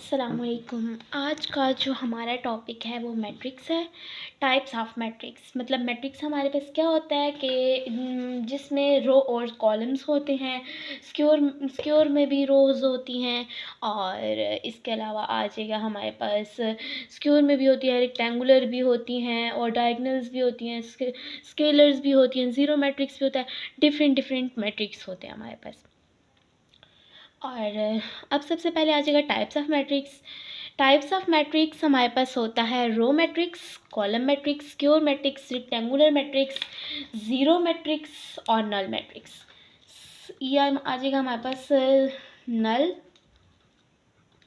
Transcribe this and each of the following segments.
अस्सलामुअलैकुम। आज का जो हमारा टॉपिक है वो मैट्रिक्स है। टाइप्स ऑफ मैट्रिक्स मतलब मैट्रिक्स हमारे पास क्या होता है कि जिसमें रो और कॉलम्स होते हैं। स्क्योर में भी रोज़ होती हैं और इसके अलावा आ जाएगा हमारे पास स्क्योर में भी होती है, रेक्टेंगुलर भी होती हैं और डायगोनल्स भी होती हैं, स्केलर्स भी होती हैं, ज़ीरो मैट्रिक्स भी होता है। डिफरेंट मैट्रिक्स होते हैं हमारे पास। और अब सबसे पहले आ जाएगा types of matrix. Types of matrix हमारे पास होता है row matrix, column matrix, square matrix, rectangular matrix, zero matrix और नल मैट्रिक्स। ये आ जाएगा हमारे पास नल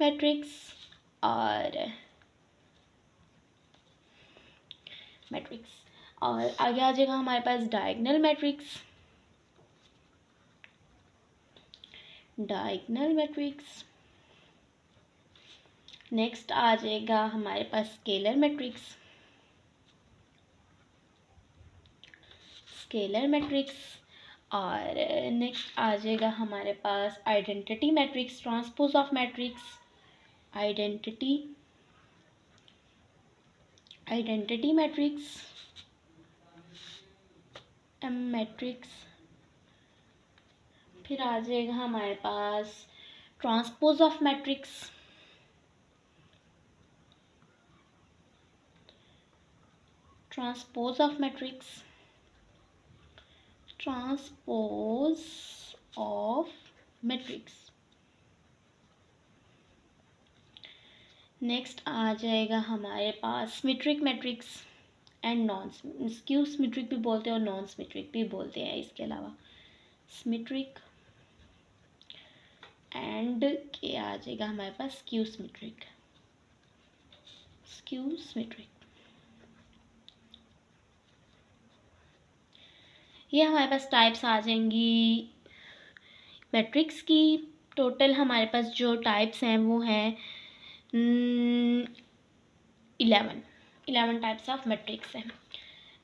मैट्रिक्स और और आगे आ जाएगा हमारे पास डायगोनल मैट्रिक्स, नेक्स्ट आ जाएगा हमारे पास स्केलर मैट्रिक्स और नेक्स्ट आ जाएगा हमारे पास identity matrix, transpose of matrix, identity matrix. फिर आ जाएगा हमारे पास transpose of matrix, transpose of matrix. Next आ जाएगा हमारे पास symmetric matrix and non skew symmetric भी बोलते हैं और नॉन सिमेट्रिक भी बोलते हैं। इसके अलावा सिमेट्रिक एंड के आ जाएगा हमारे पास स्क्यू सिमेट्रिक। ये हमारे पास टाइप्स आ जाएंगी मैट्रिक्स की। टोटल हमारे पास जो टाइप्स हैं वो हैं 11 टाइप्स ऑफ मैट्रिक्स हैं।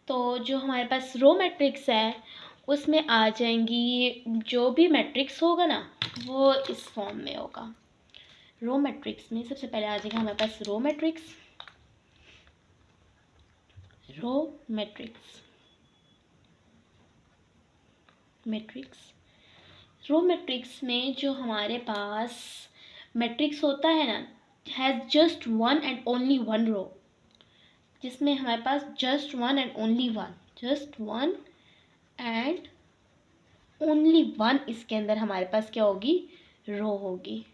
तो जो हमारे पास रो मैट्रिक्स है उसमें आ जाएंगी, जो भी मैट्रिक्स होगा ना वो इस फॉर्म में होगा। रो मैट्रिक्स में सबसे पहले आ जाएगा हमारे पास रो मैट्रिक्स में जो हमारे पास मैट्रिक्स होता है ना has just one and only one row, जिसमें हमारे पास just one and only one इसके अंदर हमारे पास क्या होगी, रो होगी।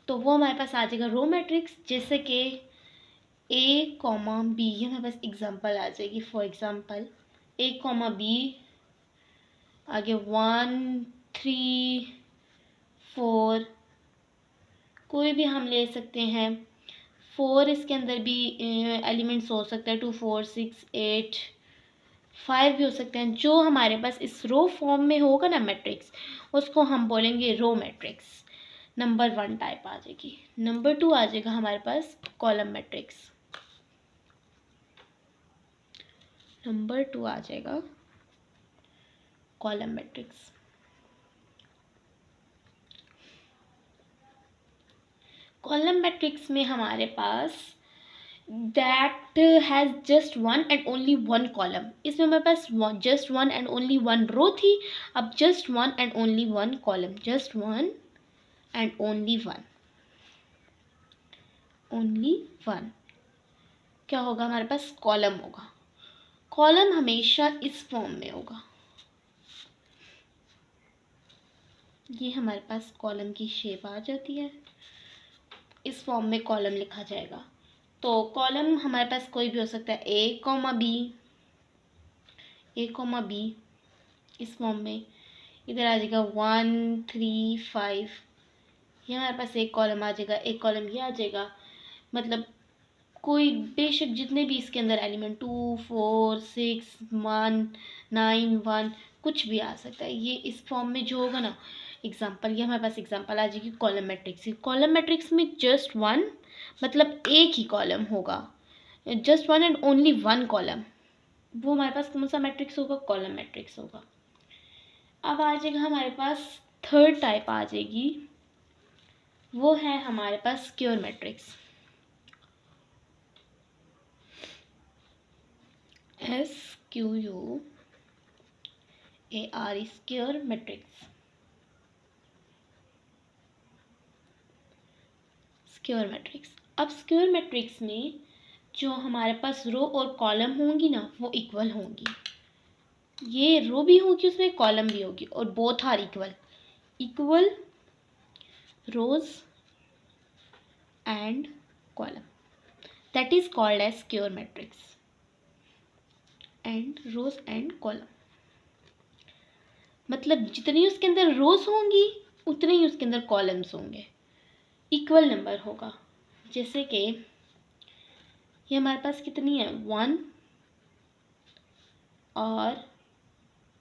तो वो हमारे पास आ जाएगा रो मैट्रिक्स, जैसे कि A, B। ये हमारे पास एग्जांपल आ जाएगी। फॉर एग्जांपल A, B, आगे 1, 3, 4 कोई भी हम ले सकते हैं। 4 इसके अंदर भी एलिमेंट्स हो सकते हैं, 2, 4, 6, 8, 5 भी हो सकते हैं। जो हमारे पास इस रो फॉर्म में होगा ना मैट्रिक्स, उसको हम बोलेंगे रो मैट्रिक्स। नंबर 1 टाइप आ जाएगी। नंबर 2 आ जाएगा हमारे पास कॉलम मैट्रिक्स। कॉलम मैट्रिक्स में हमारे पास that has just one and only one column. इसमें हमारे पास just one and only one row थी, अब just one and only one column, just one and only one क्या होगा, हमारे पास कॉलम होगा। कॉलम हमेशा इस फॉर्म में होगा। ये हमारे पास कॉलम की शेप आ जाती है, इस फॉर्म में कॉलम लिखा जाएगा। तो कॉलम हमारे पास कोई भी हो सकता है, A, B इस फॉर्म में। इधर आ जाएगा 1, 3, 5। ये हमारे पास एक कॉलम आ जाएगा, एक कॉलम ये आ जाएगा। मतलब कोई बेशक जितने भी इसके अंदर एलिमेंट 2, 4, 6, 1, 9, 1 कुछ भी आ सकता है। ये इस फॉर्म में जो होगा ना एग्जाम्पल, ये हमारे पास एग्जाम्पल आ जाएगी कॉलम मैट्रिक्स। कॉलम मैट्रिक्स में जस्ट वन मतलब एक ही कॉलम होगा, just one and only one column. वो हमारे पास कौन सा मैट्रिक्स होगा, कॉलम मैट्रिक्स होगा। अब आ जाएगा हमारे पास थर्ड टाइप आ जाएगी वो है हमारे पास square matrix, SQUAR, square matrix. Square matrix, अब स्क्वायर मैट्रिक्स में जो हमारे पास रो और कॉलम होंगी ना वो इक्वल होंगी। ये रो भी होगी उसमें, कॉलम भी होगी, और both are equal, equal rows and column, that is called as square matrix. And rows and column मतलब जितनी उसके अंदर रोज होंगी उतने ही उसके अंदर कॉलम्स होंगे, इक्वल नंबर होगा। जैसे कि ये हमारे पास कितनी है, 1 और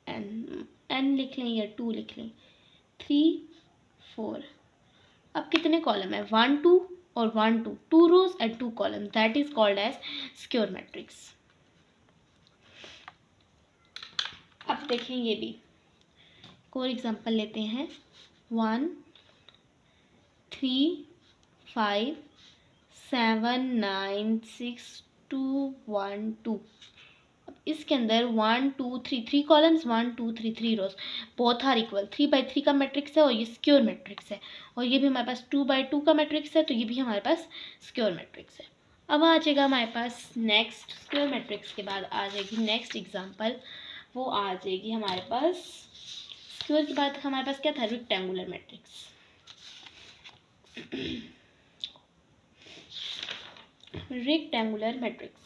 n लिख लें या 2 लिख लें, 3 4। अब कितने कॉलम है, 1 2 और 1 2, 2 rows and 2 column, that is called as square matrix. अब देखें ये भी, और एग्जांपल लेते हैं, 1 3 5 7 9 6 2 1 2। अब इसके अंदर 1 2 3 3 columns, 1 2 3 3 rows, both are equal, 3/3 का मैट्रिक्स है और ये स्क्वायर मैट्रिक्स है। और ये भी हमारे पास 2/2 का मैट्रिक्स है, तो ये भी हमारे पास स्क्वायर मैट्रिक्स है। अब आ जाएगा हमारे पास नेक्स्ट, स्क्वायर मैट्रिक्स के बाद आ जाएगी नेक्स्ट एग्जांपल, वो आ जाएगी हमारे पास, स्क्वायर के बाद हमारे पास क्या था, rectangular matrix. Rectangular matrix,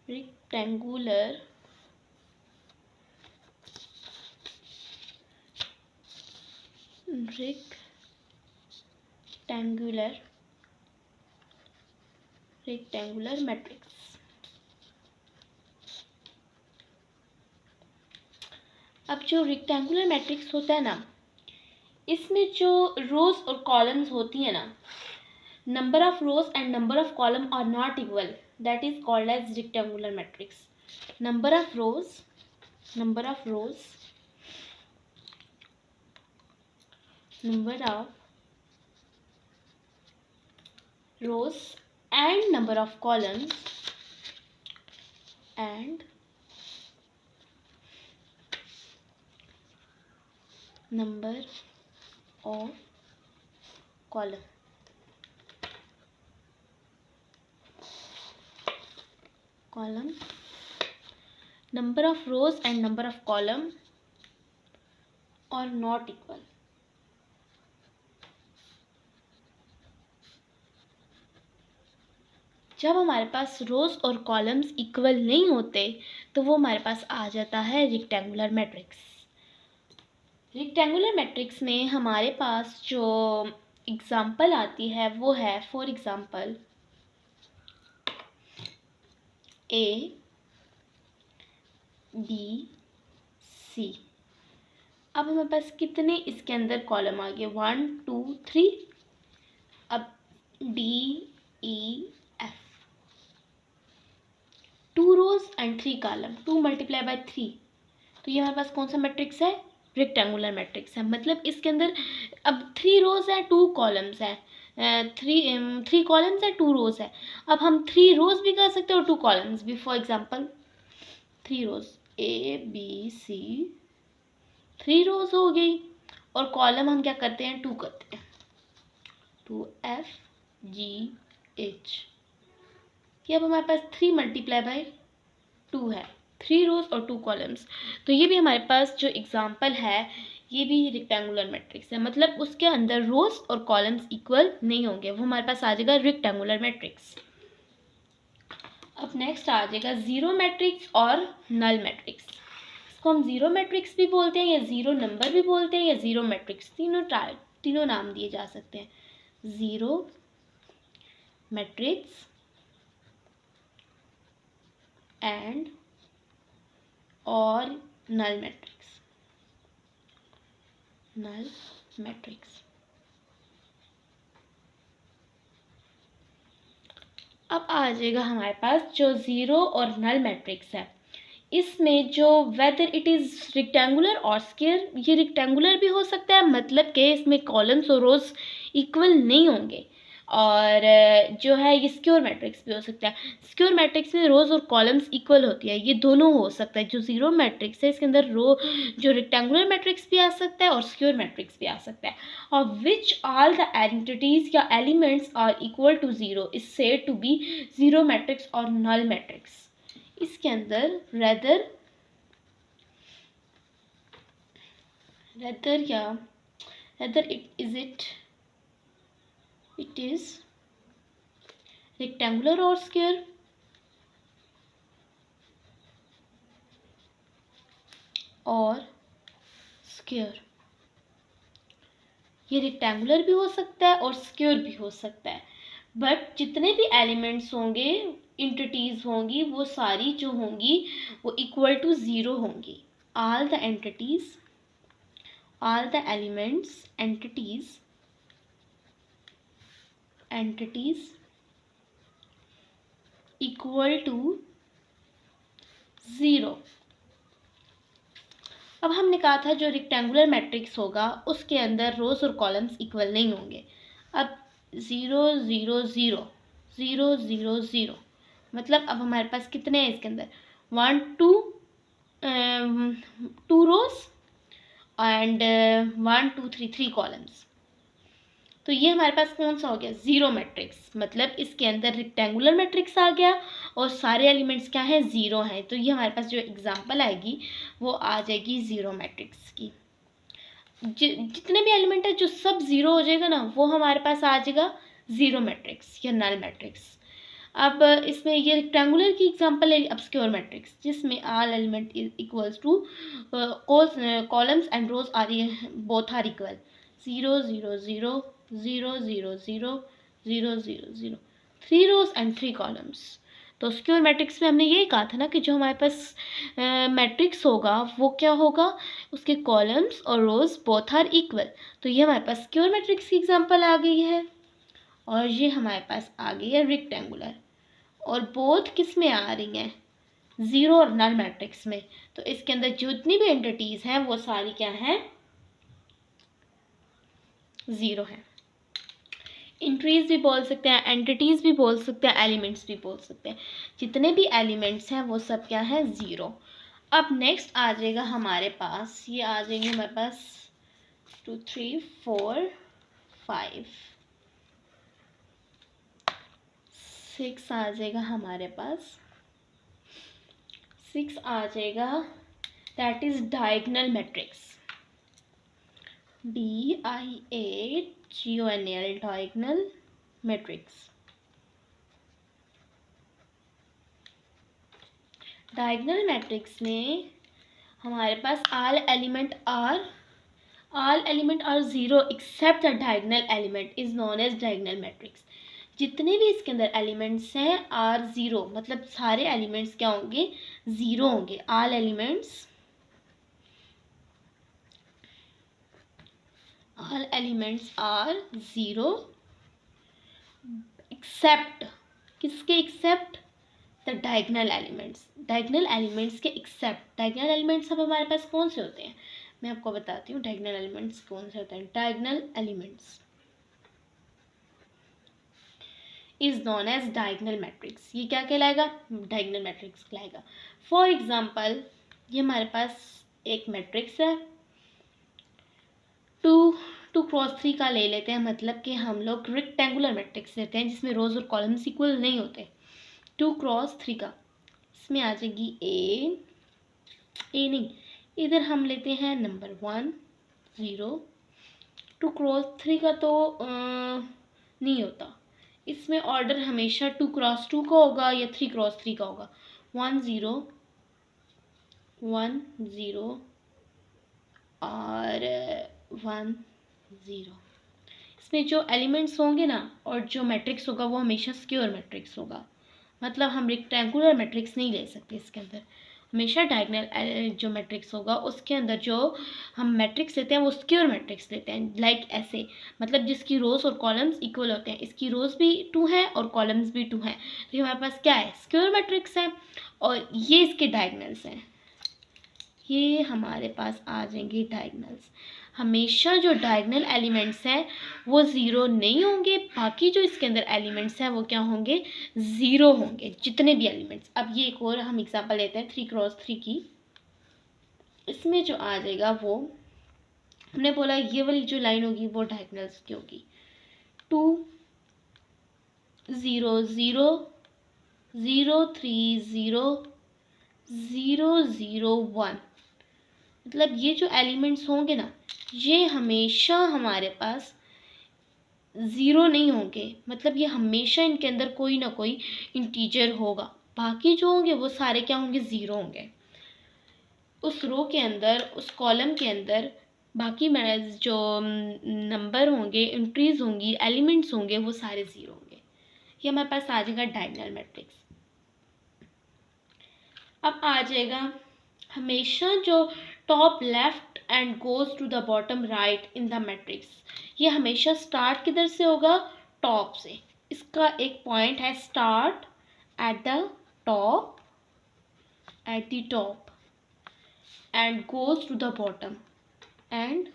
rectangular rectangular matrix. अब जो रेक्टेंगुलर मैट्रिक्स होता है ना, इसमें जो रोज और कॉलम्स होती है ना, number of rows and number of column are not equal, that is called as rectangular matrix. Number of rows number of rows and number of columns and number of column, number of rows and number of column are not equal। जब हमारे पास रोज और columns equal नहीं होते तो वो हमारे पास आ जाता है रेक्टेंगुलर मैट्रिक्स। रेक्टेंगुलर मैट्रिक्स में हमारे पास जो एग्जाम्पल आती है वो है, for example A B C। अब हमारे पास कितने इसके अंदर कॉलम आ गए, 1 2 3। अब D E F, 2 rows and 3 column, 2 multiply by 3, तो ये हमारे पास कौन सा मैट्रिक्स है, रेक्टेंगुलर मैट्रिक्स है। मतलब इसके अंदर अब 3 रोज है 2 कॉलम्स है, 3 कॉलम्स है 2 रोज है। अब हम 3 रोज भी कर सकते हैं और 2 कॉलम्स भी। For example 3 rows A B C, 3 rows हो गई, और कॉलम हम क्या करते हैं, 2 करते हैं, 2 F G H। ये अब हमारे पास 3 मल्टीप्लाई बाय 2 है, 3 रोज और 2 कॉलम्स। तो ये भी हमारे पास जो एग्जाम्पल है ये भी रेक्टेंगुलर मैट्रिक्स है, मतलब उसके अंदर रोज और कॉलम्स इक्वल नहीं होंगे, वो हमारे पास आ जाएगा रेक्टेंगुलर मैट्रिक्स। अब नेक्स्ट आ जाएगा जीरो मैट्रिक्स और नल मैट्रिक्स। इसको हम जीरो मैट्रिक्स भी बोलते हैं या जीरो नंबर भी बोलते हैं या जीरो मैट्रिक्स, तीनों नाम दिए जा सकते हैं। जीरो मैट्रिक्स एंड और नल मैट्रिक्स। अब आ जाएगा हमारे पास जो ज़ीरो और नल मैट्रिक्स है, इसमें जो वेदर इट इज़ रेक्टेंगुलर और स्क्वायर, ये रेक्टेंगुलर भी हो सकता है, मतलब कि इसमें कॉलम्स और रोज इक्वल नहीं होंगे, और जो है ये स्क्वायर मैट्रिक्स भी हो सकता है। स्क्वायर मैट्रिक्स में रोज और कॉलम्स इक्वल होती है, ये दोनों हो सकता है। जो ज़ीरो मैट्रिक्स है इसके अंदर रो जो रेक्टेंगुलर मैट्रिक्स भी आ सकता है और स्क्वायर मैट्रिक्स भी आ सकता है। और विच ऑल द एंटिटीज या elements are equal to zero is said to be zero matrix और नल मैट्रिक्स। इसके अंदर rather it is rectangular or square, और स्क्वायर। ये रेक्टेंगुलर भी हो सकता है और स्क्वायर भी हो सकता है, बट जितने भी एलिमेंट्स होंगे, इंटिटीज होंगी, वो सारी जो होंगी वो इक्वल टू ज़ीरो होंगी। All the entities, all the elements, entities equal to zero. अब हमने कहा था जो रेक्टेंगुलर मैट्रिक्स होगा उसके अंदर रोज और कॉलम्स इक्वल नहीं होंगे। अब 0 0 0 0 0 0 मतलब अब हमारे पास कितने हैं इसके अंदर, 1 2 2 रोज एंड 1 2 3 3 कॉलम्स। तो ये हमारे पास कौन सा हो गया, ज़ीरो मैट्रिक्स। मतलब इसके अंदर रेक्टेंगुलर मैट्रिक्स आ गया और सारे एलिमेंट्स क्या हैं, ज़ीरो हैं। तो ये हमारे पास जो एग्जांपल आएगी वो आ जाएगी ज़ीरो मैट्रिक्स की। जितने भी एलिमेंट है जो सब ज़ीरो हो जाएगा ना, वो हमारे पास आ जाएगा ज़ीरो मैट्रिक्स या नल मैट्रिक्स। अब इसमें ये रेक्टेंगुलर की एग्जांपल है अब स्क्वायर मैट्रिक्स, जिसमें all element is equals to columns and rows are both are equal. 0 0 0 0 0 0 0 0 0 3 rose and 3 columns. तो स्क्वायर मैट्रिक्स में हमने यही कहा था ना कि जो हमारे पास मैट्रिक्स होगा वो क्या होगा, उसके कॉलम्स और रोज बोथ आर इक्वल। तो ये हमारे पास स्क्वायर मैट्रिक्स की एग्जांपल आ गई है। और ये हमारे पास आ गई है रेक्टेंगुलर, और बोथ किस में आ रही हैं, ज़ीरो और नल मैट्रिक्स में। तो इसके अंदर जितनी भी एंटिटीज़ हैं वो सारी क्या हैं, ज़ीरो हैं। एंट्रीज भी बोल सकते हैं, एंटिटीज़ भी बोल सकते हैं, एलिमेंट्स भी बोल सकते हैं। जितने भी एलिमेंट्स हैं वो सब क्या है, ज़ीरो। अब नेक्स्ट आ जाएगा हमारे पास, ये आ जाएंगे हमारे पास 2 3 4 5 6 आ जाएगा हमारे पास, 6 आ जाएगा, that is diagonal matrix, DIAGONAL, diagonal matrix. Diagonal matrix में हमारे पास all element are zero except the diagonal element is known as diagonal matrix. जितने भी इसके अंदर एलिमेंट्स हैं आर ज़ीरो, मतलब सारे एलिमेंट्स क्या होंगे, ज़ीरो होंगे। All elements are zero except, किसके except, the diagonal elements. Diagonal elements के एक्सेप्ट, डायगोनल एलिमेंट्स अब हमारे पास कौन से होते हैं, मैं आपको बताती हूँ डायगोनल एलिमेंट्स कौन से होते हैं। Diagonal elements is non as diagonal matrix. ये क्या कहलाएगा, डायगोनल मैट्रिक्स कहलाएगा। फॉर एग्जांपल ये हमारे पास एक मैट्रिक्स है, 2 क्रॉस 3 का ले लेते हैं, मतलब कि हम लोग रेक्टेंगुलर मैट्रिक्स लेते हैं जिसमें रोज और कॉलम्स इक्वल नहीं होते। 2 क्रॉस 3 का, इसमें आ जाएगी ए नहीं, इधर हम लेते हैं नंबर 1 0। 2 क्रॉस 3 का तो नहीं होता, इसमें ऑर्डर हमेशा 2 क्रॉस 2 का होगा या 3 क्रॉस 3 का होगा। 1 0 1 0 और 1 0। इसमें जो एलिमेंट्स होंगे ना और जो मैट्रिक्स होगा वो हमेशा स्क्वायर मैट्रिक्स होगा, मतलब हम रेक्टेंगुलर मैट्रिक्स नहीं ले सकते इसके अंदर। हमेशा डायगनल जो मैट्रिक्स होगा उसके अंदर जो हम मैट्रिक्स लेते हैं वो स्क्वायर मैट्रिक्स लेते हैं, लाइक ऐसे, मतलब जिसकी रोज और कॉलम्स इक्वल होते हैं, इसकी रोज भी 2 हैं और कॉलम्स भी 2 हैं, तो ये हमारे पास क्या है, स्क्वायर मैट्रिक्स है। और ये इसके डायगनल्स हैं, ये हमारे पास आ जाएंगे डायगनल्स। हमेशा जो डायगनल एलिमेंट्स हैं वो ज़ीरो नहीं होंगे, बाकी जो इसके अंदर एलिमेंट्स हैं वो क्या होंगे, ज़ीरो होंगे, जितने भी एलिमेंट्स। अब ये एक और हम एग्जांपल लेते हैं 3x3 की। इसमें जो आ जाएगा वो हमने बोला ये वाली जो लाइन होगी वो डायगनल्स की होगी, 2 0 0 0 3 0 0 0 1, मतलब ये जो एलिमेंट्स होंगे ना ये हमेशा हमारे पास ज़ीरो नहीं होंगे, मतलब ये हमेशा इनके अंदर कोई ना कोई इंटीजर होगा, बाकी जो होंगे वो सारे क्या होंगे, ज़ीरो होंगे। उस रो के अंदर, उस कॉलम के अंदर बाकी जो नंबर होंगे, एंट्रीज होंगी, एलिमेंट्स होंगे वो सारे ज़ीरो होंगे। ये हमारे पास आ जाएगा डायगोनल मैट्रिक्स। अब आ जाएगा हमेशा जो top left and goes to the bottom right in the matrix, ये हमेशा स्टार्ट किधर से होगा, टॉप से। इसका एक पॉइंट है start at the top, at the top and goes to the bottom and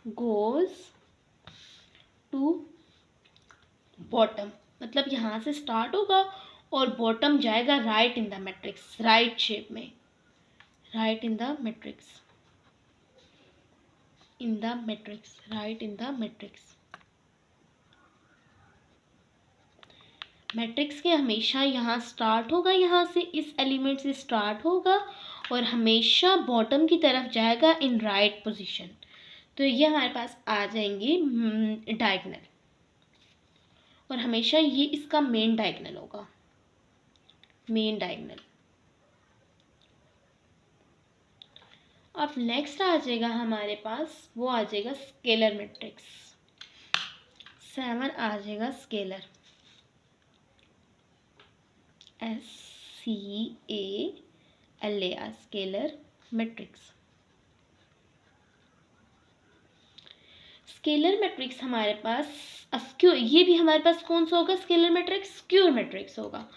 goes to bottom, मतलब यहाँ से स्टार्ट होगा और बॉटम जाएगा right in the matrix, right shape में, right in the matrix, in the matrix, right in the matrix. Matrix के हमेशा यहाँ स्टार्ट होगा, यहाँ से इस एलिमेंट से स्टार्ट होगा और हमेशा बॉटम की तरफ जाएगा इन राइट पोजीशन, तो ये हमारे पास आ जाएंगे डायगोनल, और हमेशा ये इसका मेन डायगोनल होगा, मेन डायगोनल। अब नेक्स्ट आ जाएगा हमारे पास, वो आ जाएगा स्केलर मैट्रिक्स। 7 आ जाएगा scalar, SCALAR, scalar matrix. Scalar matrix हमारे पास ये भी हमारे पास कौन सा होगा, स्केलर मैट्रिक्स, स्क्वायर मैट्रिक्स होगा,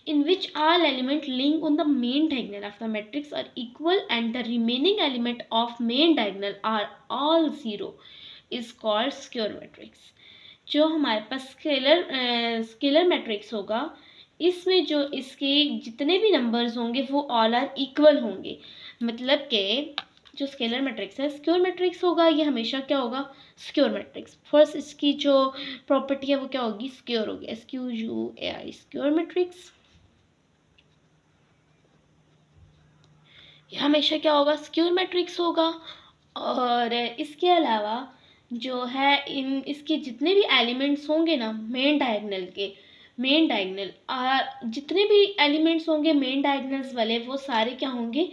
in which all element lying on the main diagonal of the matrix are equal and the remaining element of main diagonal are all zero is called square matrix। जो हमारे पास scalar matrix होगा, इसमें जो इसके जितने भी नंबर्स होंगे वो ऑल आर इक्वल होंगे, मतलब कि जो स्केलर मैट्रिक्स है स्क्वायर मैट्रिक्स होगा, ये हमेशा क्या होगा, स्क्वायर मैट्रिक्स। फर्स्ट इसकी जो प्रॉपर्टी है वो क्या होगी, स्क्वायर होगी, SQUAR, स्क्वायर मैट्रिक्स। ये हमेशा क्या होगा, स्क्वायर मैट्रिक्स होगा। और इसके अलावा जो है इसके जितने भी एलिमेंट्स होंगे ना मेन डायगोनल के, मेन डायगोनल जितने भी एलिमेंट्स होंगे मेन डायगोनल्स वाले वो सारे क्या होंगे,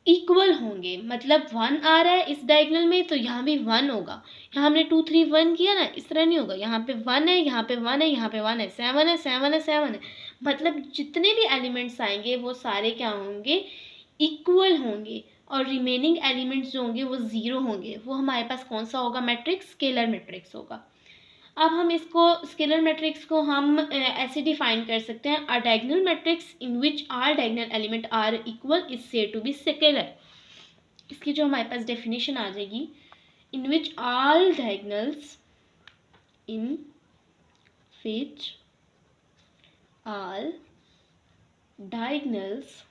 इक्वल होंगे, मतलब 1 आ रहा है इस डायगोनल में तो यहाँ भी 1 होगा, यहाँ हमने 2 3 1 किया ना, इस तरह नहीं होगा, यहाँ पे 1 है, यहाँ पे 1 है, यहाँ पे 1 है, 7 है, 7 है, 7 है, मतलब जितने भी एलिमेंट्स आएंगे वो सारे क्या होंगे, इक्वल होंगे, और रिमेनिंग एलिमेंट्स जो होंगे वो ज़ीरो होंगे। वो हमारे पास कौन सा होगा, मैट्रिक्स, स्केलर मैट्रिक्स होगा। अब हम इसको स्केलर मैट्रिक्स को हम ऐसे डिफाइन कर सकते हैं, a diagonal matrix in which all diagonal element are equal is said to be scalar. इसकी जो हमारे पास डेफिनेशन आ जाएगी, in which all diagonals, in which all diagonals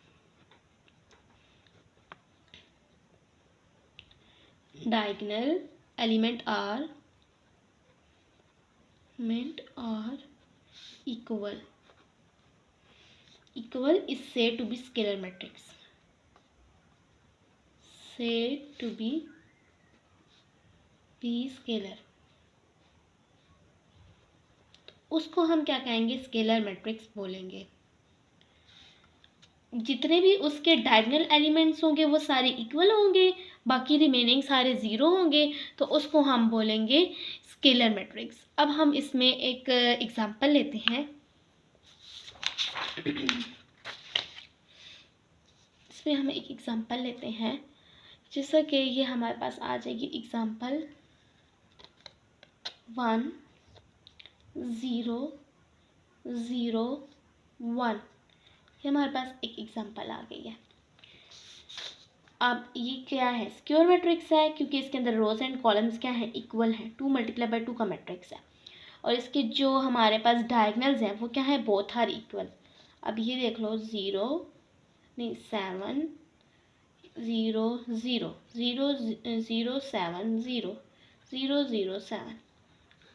diagonal element are equal, equal is said to be scalar matrix, said to be scalar, उसको हम क्या कहेंगे, स्केलर मैट्रिक्स बोलेंगे। जितने भी उसके डायगोनल एलिमेंट्स होंगे वो सारे इक्वल होंगे, बाकी रिमेनिंग सारे ज़ीरो होंगे, तो उसको हम बोलेंगे स्केलर मैट्रिक्स। अब हम इसमें एक एग्जांपल लेते हैं। इसमें हम एक एग्जांपल लेते हैं, जैसा कि ये हमारे पास आ जाएगी एग्जांपल 1 0 0 1। ये हमारे पास एक एग्जांपल आ गई है। अब ये क्या है, सिक्योर मैट्रिक्स है, क्योंकि इसके अंदर रोज एंड कॉलम्स क्या है, इक्वल है, 2 × 2 का मैट्रिक्स है। और इसके जो हमारे पास डायगनल्स हैं वो क्या है, बोथ आर इक्वल। अब ये देख लो 7 0 0 0 0 7 0 0 0 7।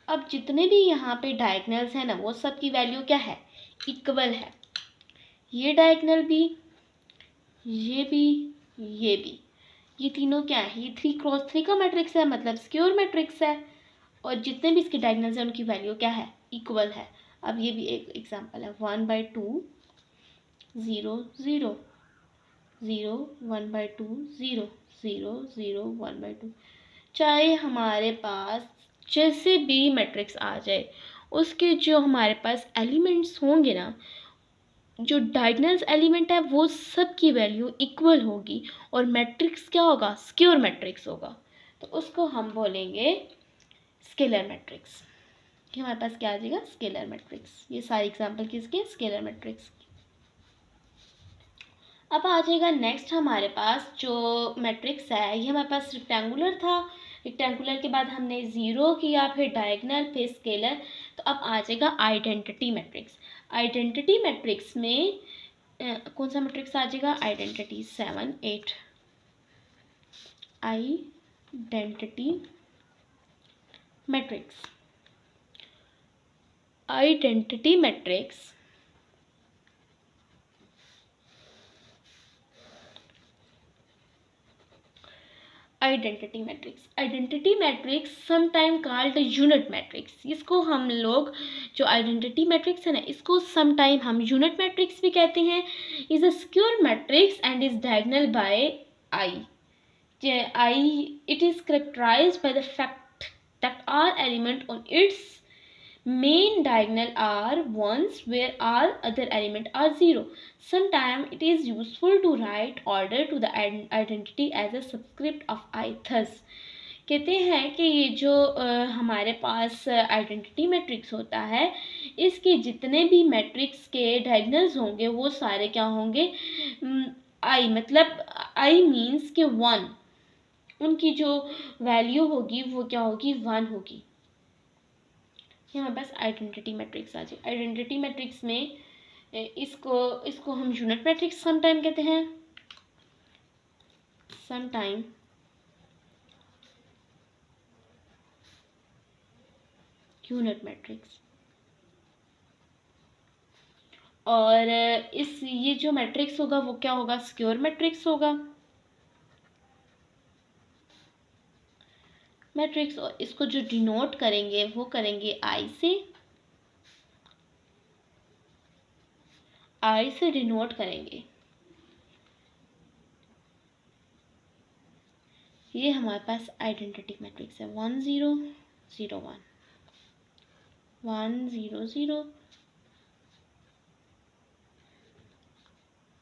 अब जितने भी यहाँ पे डायगनल्स हैं ना, वो सब की वैल्यू क्या है, इक्वल है। ये डायगनल भी, ये भी, ये तीनों क्या है, ये 3 × 3 का मैट्रिक्स है, मतलब सिक्योर मैट्रिक्स है। और जितने भी इसके डायगनल्स हैं उनकी वैल्यू क्या है, इक्वल है। अब ये भी एक एग्जांपल है, 1/2 0 0 0 1/2 0 0 0 1/2। चाहे हमारे पास जैसे भी मैट्रिक्स आ जाए, उसके जो हमारे पास एलिमेंट्स होंगे ना, जो डायगनल्स एलिमेंट है वो सब की वैल्यू इक्वल होगी, और मैट्रिक्स क्या होगा, सिक्योर मैट्रिक्स होगा। तो उसको हम बोलेंगे स्केलर मैट्रिक्स। कि हमारे पास क्या आ जाएगा, स्केलर मैट्रिक्स। ये सारी एग्जांपल किसके, स्केलर मैट्रिक्स। अब आ जाएगा नेक्स्ट हमारे पास जो मैट्रिक्स है, ये हमारे पास रेक्टेंगुलर था। रेक्टेंगुलर के बाद हमने ज़ीरो किया, फिर डायगनल, फिर स्केलर। तो अब आ जाएगा आइडेंटिटी मैट्रिक्स। आइडेंटिटी मैट्रिक्स में कौन सा मैट्रिक्स आ जाएगा, identity 7 8। Identity matrix, identity matrix identity matrix sometime called unit matrix. इसको हम लोग, जो आइडेंटिटी मैट्रिक्स है ना, इसको समटाइम हम यूनिट मैट्रिक्स भी कहते हैं। Is a square matrix and is diagonal by I. It is characterized by the fact that all elements on its main diagonal are ones where all other elements are zero. Sometimes it is useful to write order to the identity as a subscript of I. Thus कहते हैं कि ये जो हमारे पास identity matrix होता है, इसके जितने भी मैट्रिक्स के डायगनल्स होंगे वो सारे क्या होंगे, आई, मतलब आई मीन्स के 1, उनकी जो वैल्यू होगी वो क्या होगी, 1 होगी। ये हमारे पास आइडेंटिटी मैट्रिक्स आ जाए। आइडेंटिटी मैट्रिक्स में इसको हम यूनिट मैट्रिक्स समटाइम कहते हैं, समटाइम यूनिट मैट्रिक्स। और ये जो मैट्रिक्स होगा वो क्या होगा, सिक्योर मैट्रिक्स होगा। मैट्रिक्स, और इसको जो डिनोट करेंगे वो करेंगे आई से डिनोट करेंगे। ये हमारे पास आइडेंटिटी मैट्रिक्स है, 1 0 0 1 1 0 0।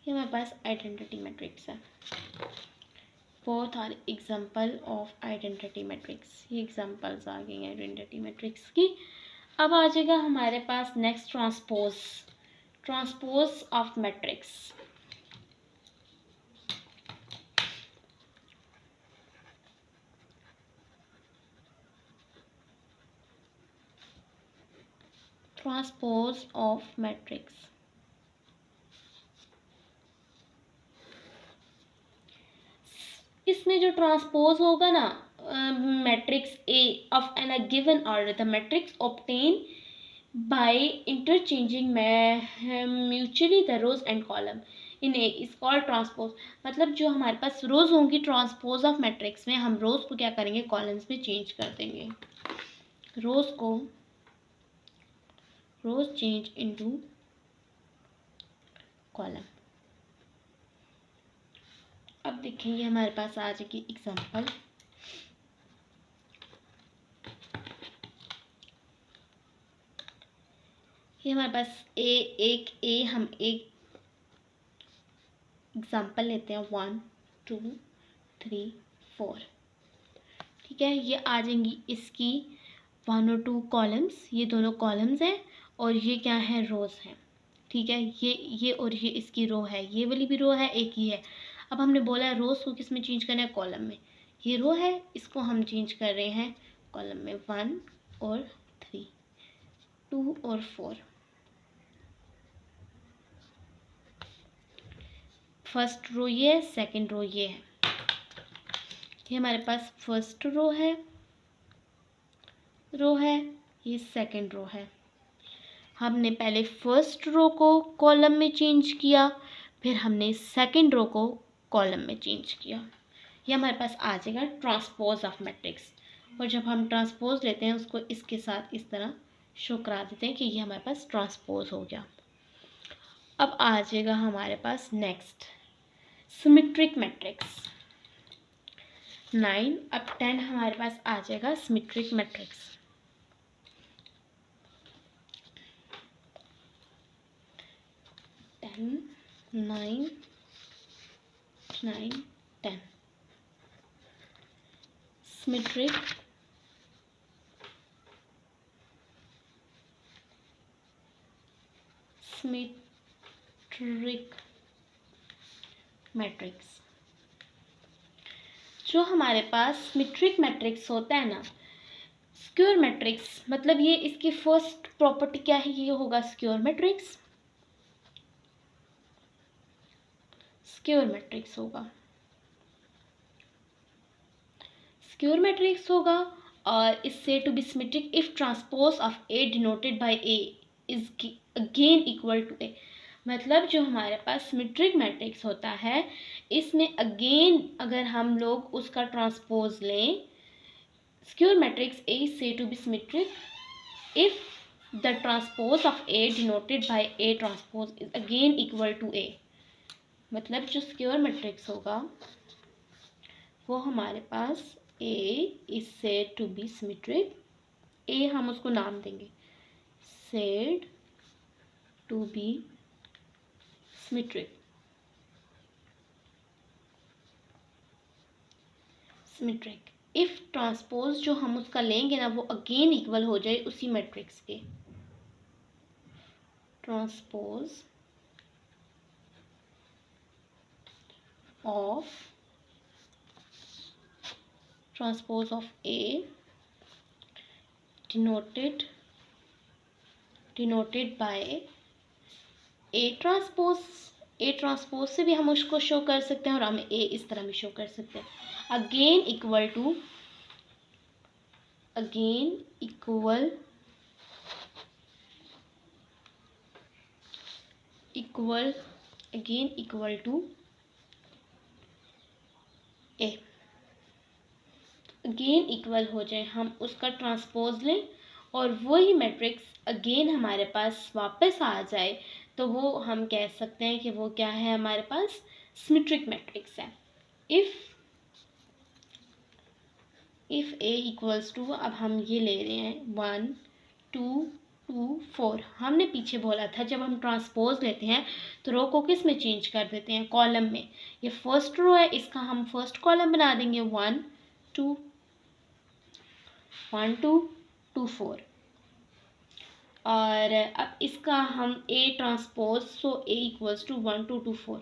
ये हमारे पास आइडेंटिटी मैट्रिक्स है। Both are example of identity matrix. ये एग्जाम्पल्स आ गई हैं आइडेंटिटी मैट्रिक्स की। अब आ जाएगा हमारे पास next transpose of matrix. Transpose of matrix, इसमें जो ट्रांसपोज होगा ना, matrix A of an a given order, the matrix obtain by interchanging mutually the rows and column in A is called transpose. मतलब जो हमारे पास रोज होंगी ट्रांसपोज ऑफ मैट्रिक्स में, हम रोज को क्या करेंगे, कॉलम्स में चेंज कर देंगे। रोज चेंज इनटू कॉलम। अब देखेंगे हमारे पास आ जाएगी एग्जांपल, ये हमारे पास हम एक एग्जाम्पल लेते हैं 1 2 3 4, ठीक है। ये आ जाएंगी इसकी 1 और 2 कॉलम्स, ये दोनों कॉलम्स हैं और ये क्या है, रोज़ हैं, ठीक है। ये और ये इसकी रो है, ये वाली भी रो है, एक ही है। अब हमने बोला है रोज़ को किस में चेंज करना है, कॉलम में। ये रो है, इसको हम चेंज कर रहे हैं कॉलम में, 1 और 3, 2 और 4। फर्स्ट रो ये है, सेकंड रो ये है। ये हमारे पास फर्स्ट रो है, ये सेकंड रो है। हमने पहले फर्स्ट रो को कॉलम में चेंज किया, फिर हमने सेकंड रो को कॉलम में चेंज किया। ये हमारे पास आ जाएगा ट्रांसपोज ऑफ मैट्रिक्स। और जब हम ट्रांसपोज लेते हैं उसको इसके साथ इस तरह शो करा देते हैं कि ये हमारे पास ट्रांसपोज हो गया। अब आ जाएगा हमारे पास नेक्स्ट सिमेट्रिक मैट्रिक्स 9। अब 10 हमारे पास आ जाएगा सिमेट्रिक मैट्रिक्स। 9 9 10 symmetric matrix. जो हमारे पास सिमेट्रिक मैट्रिक्स होता है ना, स्क्वायर मैट्रिक्स, मतलब ये इसकी फर्स्ट प्रॉपर्टी क्या है, ये होगा स्क्वायर मैट्रिक्स। स्क्वायर मैट्रिक्स होगा और इससे to be symmetric if transpose of A denoted by A is again equal to A. मतलब जो हमारे पास सिमेट्रिक मैट्रिक्स होता है, इसमें अगेन अगर हम लोग उसका ट्रांसपोज लें, स्क्वायर मैट्रिक्स ए से to be symmetric if the transpose of A denoted by A transpose is again equal to A. मतलब जो स्क्वायर मैट्रिक्स होगा वो हमारे पास A is said to be symmetric, A हम उसको नाम देंगे said to be symmetric if transpose जो हम उसका लेंगे ना वो अगेन इक्वल हो जाए उसी मैट्रिक्स के। Transpose of A denoted by A transpose से भी हम उसको शो कर सकते हैं और हम ए इस तरह भी शो कर सकते हैं। Again equal to A. Again equal हो जाए, हम उसका ट्रांसपोज लें और वही मैट्रिक्स अगेन हमारे पास वापस आ जाए, तो वो हम कह सकते हैं कि वो क्या है, हमारे पास सिमेट्रिक मैट्रिक्स है। इफ ए इक्वल्स टू, अब हम ये ले रहे हैं 1 2 2 4। हमने पीछे बोला था जब हम ट्रांसपोज लेते हैं तो रो को किस में चेंज कर देते हैं, कॉलम में। ये फर्स्ट रो है, इसका हम फर्स्ट कॉलम बना देंगे 1 2 2 4। और अब इसका हम A transpose, so A equals to 1 2 2 4।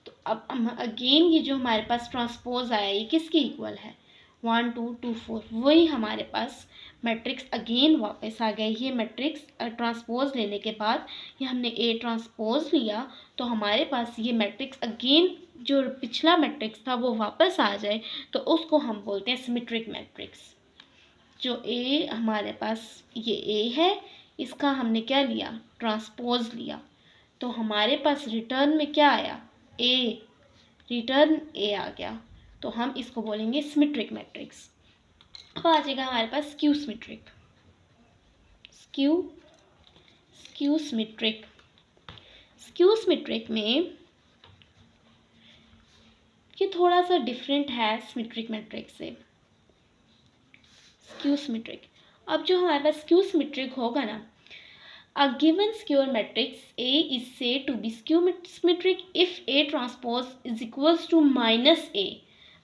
तो अब हम अगेन ये जो हमारे पास ट्रांसपोज आया ये किसके इक्वल है, 1 2 2 4। वही हमारे पास मैट्रिक्स अगेन वापस आ गया। ये मैट्रिक्स ट्रांसपोज लेने के बाद ये हमने ए ट्रांसपोज लिया तो हमारे पास ये मैट्रिक्स अगेन जो पिछला मैट्रिक्स था वो वापस आ जाए, तो उसको हम बोलते हैं सिमेट्रिक मैट्रिक्स। जो ए हमारे पास ये ए है, इसका हमने क्या लिया, ट्रांसपोज लिया, तो हमारे पास रिटर्न में क्या आया, ए, रिटर्न ए आ गया, तो हम इसको बोलेंगे सिमेट्रिक मैट्रिक्स। अब आ जाएगा हमारे पास स्क्यू सिमेट्रिक में ये थोड़ा सा डिफरेंट है सिमेट्रिक मैट्रिक्स से। स्क्यू सिमेट्रिक, अब जो हमारे पास स्क्यू सिमेट्रिक होगा ना, A given skewer matrix A is said to be skew symmetric if A transpose is equals to minus A।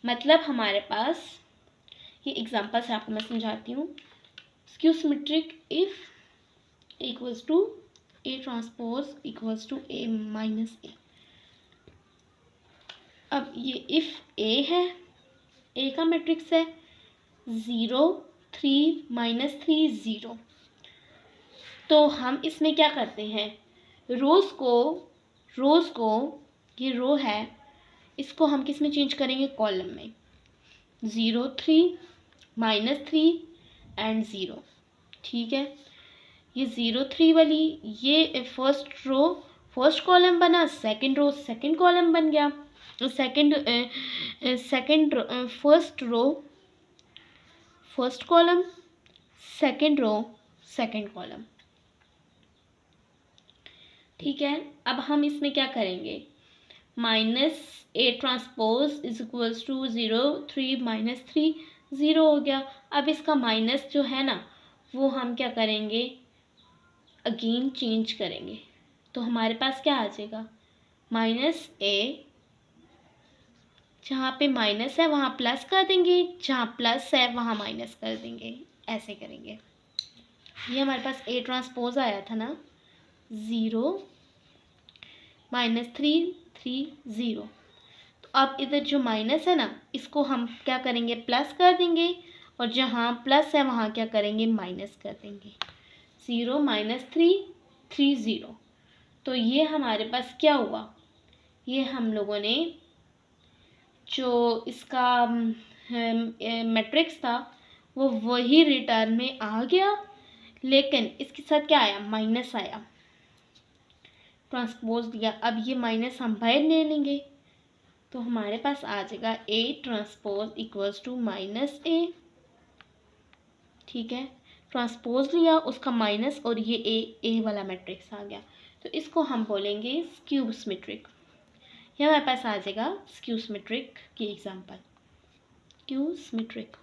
मतलब हमारे पास ये एग्जांपल से आपको मैं समझाती हूँ। Skew symmetric if equals to A transpose equals to A minus A। अब ये इफ A है, A का मैट्रिक्स है 0 3 -3 0। तो हम इसमें क्या करते हैं, रोज़ को ये रो है, इसको हम किस में चेंज करेंगे, कॉलम में। 0 3 -3 एंड 0। ठीक है, ये 0 3 वाली ये फर्स्ट रो फर्स्ट कॉलम बना, सेकंड रो सेकंड कॉलम बन गया। First row first column, second row second column. ठीक है, अब हम इसमें क्या करेंगे, minus A transpose is equals to 0 3 -3 0 हो गया। अब इसका माइनस जो है ना, वो हम क्या करेंगे, अगेन चेंज करेंगे। तो हमारे पास क्या आ जाएगा, माइनस A, जहाँ पे माइनस है वहाँ प्लस कर देंगे, जहाँ प्लस है वहाँ माइनस कर देंगे, ऐसे करेंगे। ये हमारे पास A ट्रांसपोज आया था ना, 0 -3 3 0। तो अब इधर जो माइनस है ना, इसको हम क्या करेंगे, प्लस कर देंगे, और जहाँ प्लस है वहाँ क्या करेंगे, माइनस कर देंगे। 0 -3 3 0। तो ये हमारे पास क्या हुआ, ये हम लोगों ने जो इसका मैट्रिक्स था वो वही रिटर्न में आ गया, लेकिन इसके साथ क्या आया, माइनस आया, ट्रांसपोज दिया। अब ये माइनस हम बाहर ले लेंगे, तो हमारे पास आ जाएगा A transpose equals to minus A। ठीक है, ट्रांसपोज लिया, उसका माइनस, और ये A वाला मैट्रिक्स आ गया। तो इसको हम बोलेंगे स्क्यू सिमेट्रिक। ये हमारे पास आ जाएगा स्क्यू सिमेट्रिक की एग्जांपल, स्क्यू सिमेट्रिक।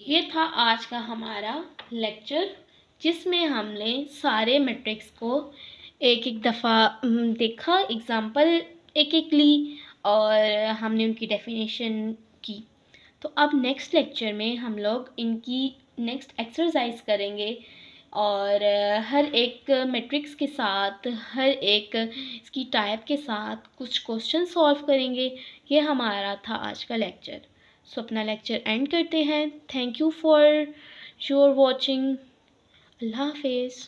ये था आज का हमारा लेक्चर, जिसमें हमने सारे मैट्रिक्स को एक एक दफ़ा देखा, एग्जांपल एक एक ली, और हमने उनकी डेफिनेशन की। तो अब नेक्स्ट लेक्चर में हम लोग इनकी नेक्स्ट एक्सरसाइज करेंगे, और हर एक मैट्रिक्स के साथ, हर एक इसकी टाइप के साथ कुछ क्वेश्चन सॉल्व करेंगे। ये हमारा था आज का लेक्चर। सो अपना लेक्चर एंड करते हैं। Thank you for your watching. अल्लाह हाफिज़।